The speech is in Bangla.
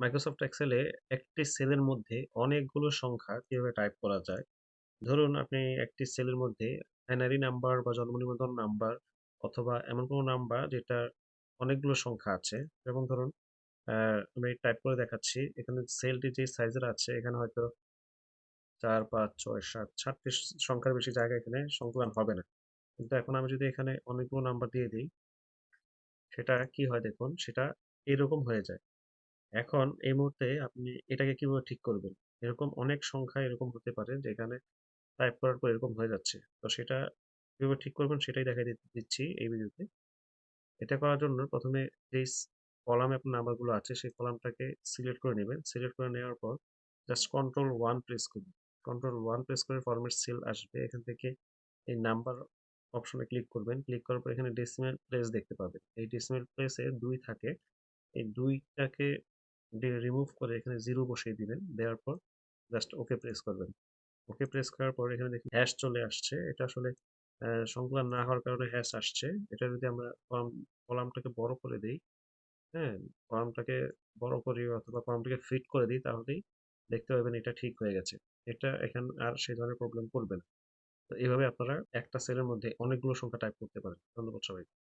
মাইক্রোসফট এক্সেলে একটি সেলের মধ্যে অনেকগুলো সংখ্যা কিভাবে টাইপ করা যায়। ধরুন আপনি একটি সেলের মধ্যে এনআরই নাম্বার বা জন্ম নিবন্ধন নাম্বার অথবা এমন কোনো নাম্বার যেটা অনেকগুলো সংখ্যা আছে। যেমন ধরুন আমি টাইপ করে দেখাচ্ছি। এখানে সেলটি যে সাইজের আছে এখানে হয়তো ৪, ৫, ৬, ৭, ৭টি সংখ্যার বেশি জায়গা এখানে সংকুলান হবে না। কিন্তু এখন আমি যদি এখানে অনেকগুলো নাম্বার দিয়ে দিই, সেটা কি হয় দেখুন, সেটা এরকম হয়ে যায়। এখন এই মুহূর্তে আপনি এটাকে কিভাবে ঠিক করবেন? এরকম অনেক সংখ্যা এরকম হতে পারে যেখানে টাইপ করার পর এরকম হয়ে যাচ্ছে। তো সেটা কিভাবে ঠিক করবেন সেটাই দেখাই দিচ্ছি এই ভিডিওতে। এটা করার জন্য ১ম এ যেই কলামে আপনার নাম্বারগুলো আছে সেই কলামটাকে সিলেক্ট করে নিবেন। সিলেক্ট করে নেওয়ার পর জাস্ট কন্ট্রোল 1 প্রেস করবেন। কন্ট্রোল 1 প্রেস করে ফরমেট সেল আসবে। এখান থেকে এই নাম্বার অপশনে ক্লিক করবেন। ক্লিক করার পর এখানে ডেসিমাল প্লেস দেখতে পাবেন। এই ডেসিমাল প্লেসে ২ থাকে। এই ২ টাকে রিমুভ করে এখানে 0 বসিয়ে দিবেন। দেওয়ার পর জাস্ট ওকে প্রেস করবেন। ওকে প্রেস করার পর এখানে দেখুন হ্যাশ চলে আসছে। এটা আসলে সংকুলান না হওয়ার কারণে হ্যাশ আসছে। এটা যদি আমরা কলামটাকে বড় করে দেই, হ্যাঁ? কলামটাকে বড় করি অথবা কলামটাকে ফিট করে দিই তাহলেই দেখতে পাবেন এটা ঠিক হয়ে গেছে। এটা এখন আর সেই ধরনের প্রবলেম করবে না। তো এভাবে আপনারা একটা সেলের মধ্যে অনেকগুলো সংখ্যা টাইপ করতে পারেন। ধন্যবাদ সবাইকে।